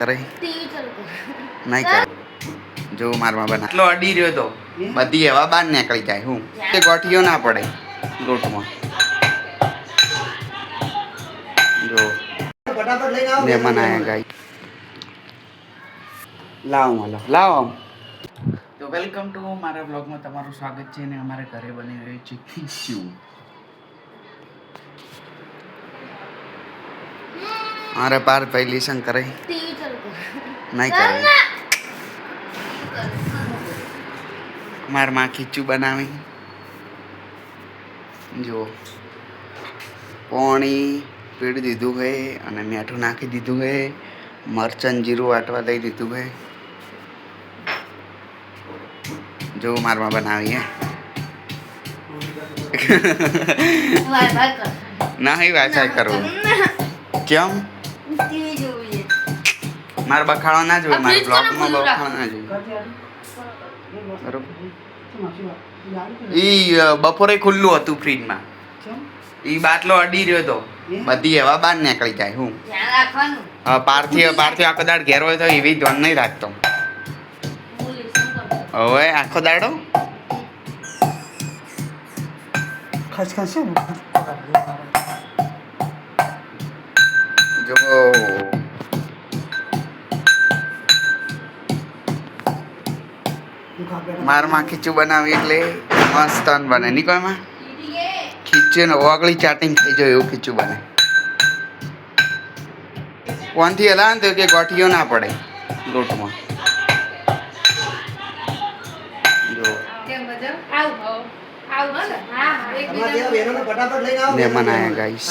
કરે નહીં કરે જો મારમાં બના એટલો અડી રહ્યો તો બધી હવા બહાર નીકળી જાય હું તે ગોઠિયો ના પડે લોટમાં જો મહેમાન આયા ગાય લાવો આમ તો વેલકમ ટુ મારા બ્લોગમાં તમારું સ્વાગત છે ને અમારે ઘરે બની રહ્યું છે ખીચું अरे पार पहली संग करे नहीं करे मार माँ खींचू बनावी जो पानी पीड़ दीधु है અને મીઠું નાખી દીધું है મરચન જીરું વાટવા દઈ દીધું है जो मार माँ बनावी है नहीं वैसा करो કેમ મારે બખાડો ના જોઈએ મારા બ્લોગમાં બખાડો ના જોઈએ બરોબર ઈ બપોરે ખુલ્લું હતું ફ્રીજમાં ઈ બાટલો અડી રહ્યો તો બધી હવા બહાર નીકળી જાય હું પારથી આખો દાડ ઘેર હોય તો એવી ધ્યાન નહીં રાખતો હવે આખો દાડો ખસખસ જો મારમાં ખીચું બનાવી એટલે મસ્ત બને નહીં કોઈમાં ખીચું ને ઓગળી ચાટીને થઈ જાય એવું ખીચું બને કોનથી હલાવે ને તો કે ગોઠિયો ના પડે લોટમાં જો મહેમાન આયા ગાઈસ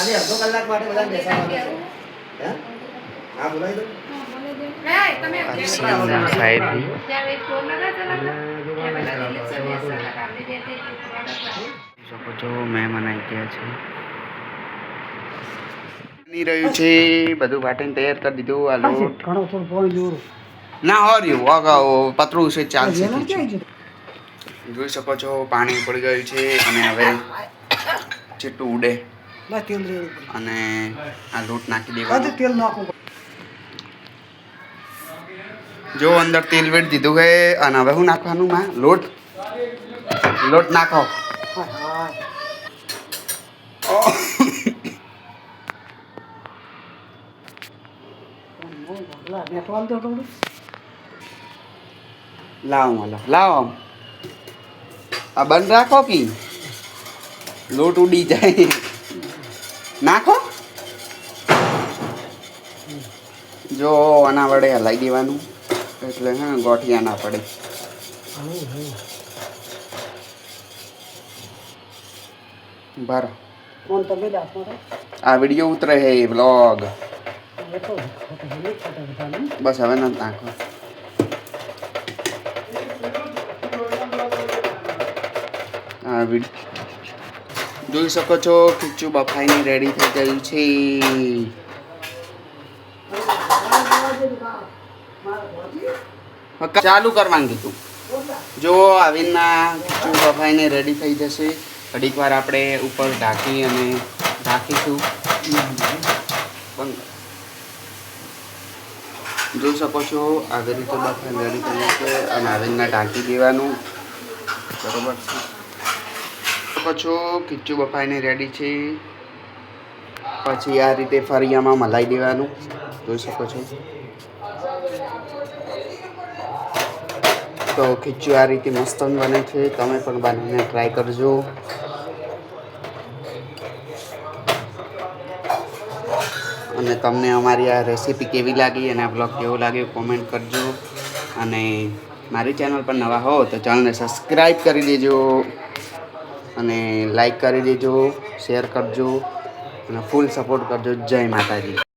મહેમાન આવી ગયા છે બની રહ્યું છે બધું વાટીને તૈયાર કરી દીધું આ લોટ ના હો રહ્યું પતરું છે ચાલશે જોઈ શકો છો પાણી પડી ગયું છે અને હવે ચીટું ઉડે અને આ લોટ નાખી દેવાનું જો અંદર તેલ વેટ દીધું છે અને હવે શું નાખવાનું માં લોટ નાખો લાવો આ બંધ રાખો કે લોટ ઉડી જાય નાખો જો આના વડે હલાવી દેવાનું એટલે હા ગોઠિયા ના પડે બરાબર આ વિડીયો ઉતરે હે બ્લોગ બસ હવે ના નાખો જોઈ શકો છો ખીચું બફાઈને રેડી થઈ ગયું છે ચાલુ કરવાનું કીધું જો આવીના ખીચું બફાઈને રેડી થઈ જશે ઘડીક વાર આપણે ઉપર ઢાંકી અને ઢાંકીશું જોઈ શકો છો આવી રીતે બફાઈને રેડી થઈ જશે અને આવીના ઢાંકી દેવાનું બરોબર છે શકો છો ખીચું બફાઈને રેડી છે પછી આ રીતે ફરિયામાં મલાઈ દેવાનું જોઈ શકો છો તો ખીચું આ રીતે મસ્ત બને છે તમે પણ બનાવીને ટ્રાય કરજો અને તમને અમારી આ રેસીપી કેવી લાગી અને આ બ્લોગ કેવો લાગ્યો કોમેન્ટ કરજો અને મારી ચેનલ પર નવા હો તો ચેનલને સબસ્ક્રાઈબ કરી દેજો અને લાઈક કરી દેજો શેર કરજો અને ફૂલ સપોર્ટ કરજો જય માતાજી